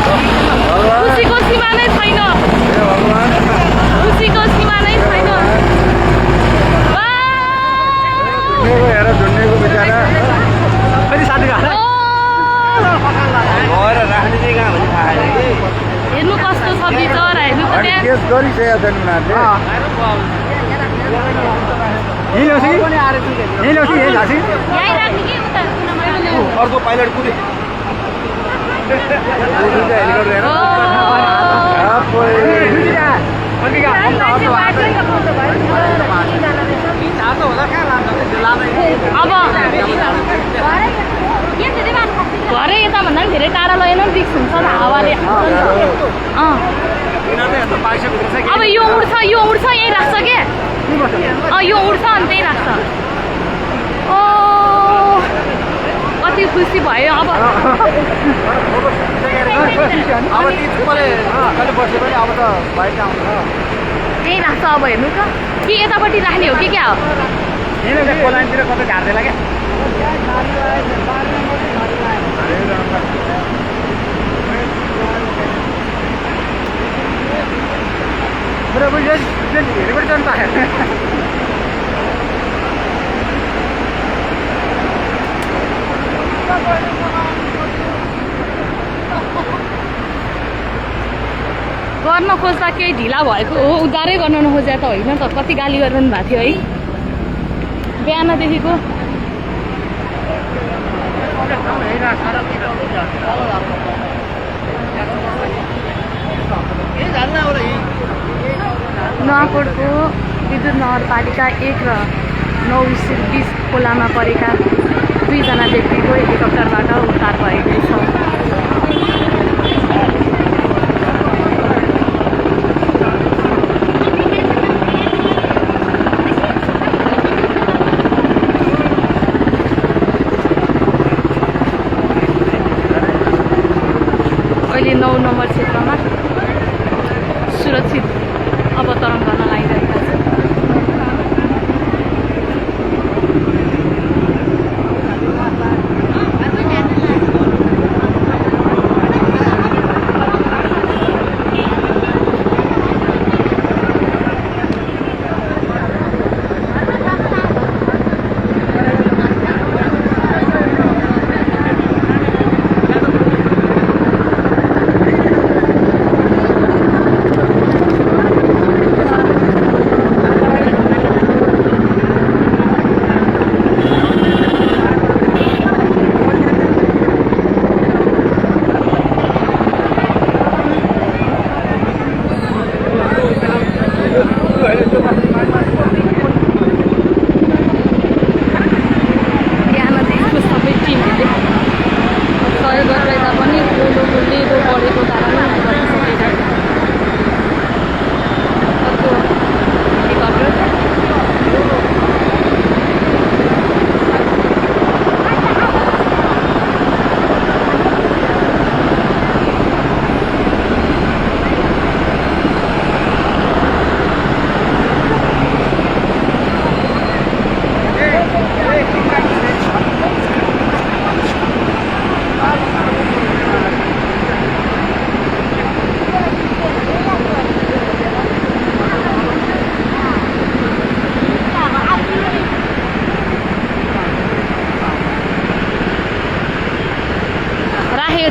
खुसीको सीमा नै छैन, खुसीको सीमा नै छैन। हेर्नु कस्तो छ बिचरा, हेर्नु त त्यहाँ यहीँ राख्ने कि उता अर्को पाइलट कुदे घरै यताभन्दा पनि धेरै टाढा लगेन नि रिक्स हुन्छ नि हावाले। अब यो उड्छ यहीँ राख्छ के, यो उड्छ अनि त्यहीँ राख्छ। ओ कति खुसी भयो अब। यहीँ राख्छ अब, हेर्नु त कि यतापट्टि राख्ने हो कि क्या हो? कतै झार्दैन क्या हेरेपछि जानु पाएँ। गर्न खोज्दा केही ढिला भएको हो, उद्धारै गर्न नखोज्दा त होइन त। कति गाली गरिरहनु भएको थियो है बिहानदेखिको। नुवाकोटको विद्युत नगरपालिका 1 र 9 स्थित 20 खोलामा परेका 2 जना व्यक्तिको हेलिकप्टरबाट उद्धार भएको छ। अहिले 9 नम्बर क्षेत्रमा सुरक्षित अवतरण गर्न लागिरहेका छन्।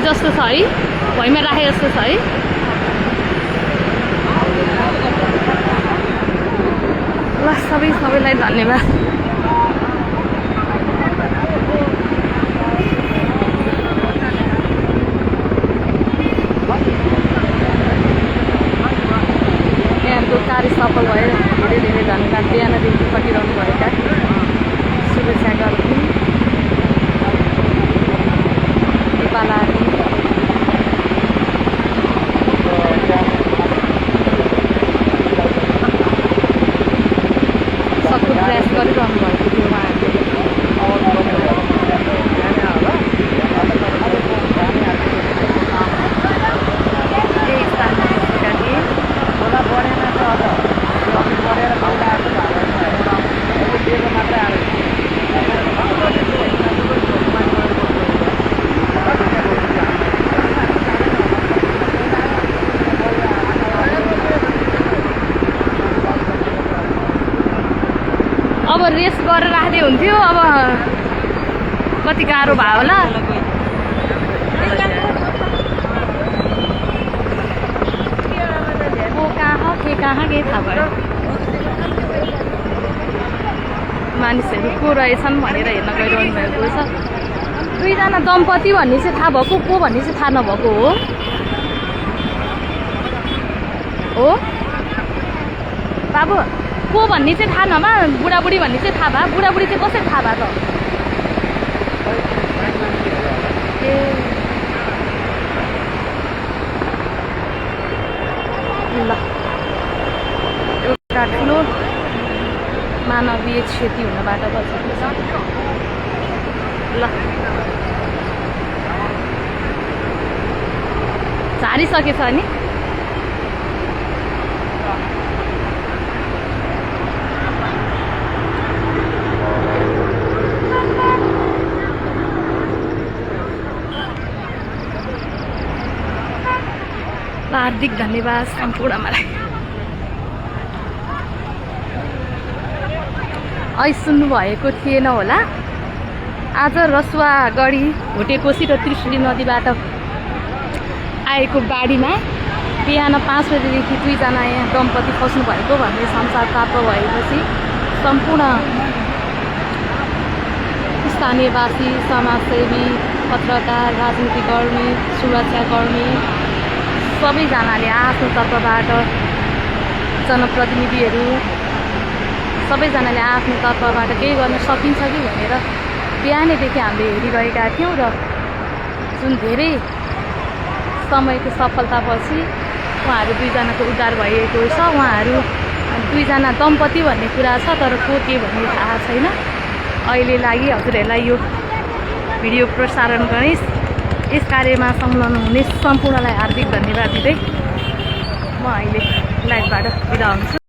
जस्तो छ है, भुइँमा राखे जस्तो छ है। ल सबैलाई धन्यवाद। यहाँको कार्य सफल भयो, धेरै धेरै धन्यवाद। बिहानदेखि खटिरहनु भएका सुरक्षाकर्मी नेपाल आर्मी सक्दो प्रयास गरिरहनु रेस गरेर राख्दै हुन्थ्यो अब कति गाह्रो भयो होला को कहाँ के केही थाहा भयो मानिसहरू को रहेछन् भनेर हेर्न गइरहनु भएको छ दुईजना दम्पति भन्ने चाहिँ थाहा भएको को भन्ने चाहिँ थाहा नभएको हो बाबु को भन्ने चाहिँ थाहा नभए बुढाबुढी भन्ने चाहिँ थाहा भयो बुढाबुढी चाहिँ कसरी थाहा भयो त ए ल एउटा ठुलो मानवीय क्षति हुनबाट बचेको छ ल झारिसकेछ नि हार्दिक धन्यवाद सम्पूर्णलाई अहिले सुन्नुभएको थिएन होला आज रसुवागढी भुटेकोसी र त्रिशुली नदीबाट आएको बाढीमा बिहान 5 बजेदेखि दुईजना यहाँ दम्पति फस्नु भएको भन्ने समाचार प्राप्त भएपछि सम्पूर्ण स्थानीयवासी समाजसेवी पत्रकार राजनीतिकर्मी सुरक्षाकर्मी सबैजनाले आफ्नो तर्फबाट जनप्रतिनिधिहरू सबैजनाले आफ्नो तर्फबाट केही गर्न सकिन्छ कि भनेर बिहानैदेखि हामीले हेरिरहेका थियौँ र जुन धेरै समयको सफलतापछि उहाँहरू दुईजनाको उद्धार भएको छ उहाँहरू दुईजना दम्पति भन्ने कुरा छ तर को के भन्ने थाहा छैन अहिले लागि हजुरहरूलाई यो भिडियो प्रसारण गर्ने यस कार्यमा संलग्न हुने सम्पूर्णलाई हार्दिक धन्यवाद दिँदै म अहिले लाइभबाट बिदा हुन्छु।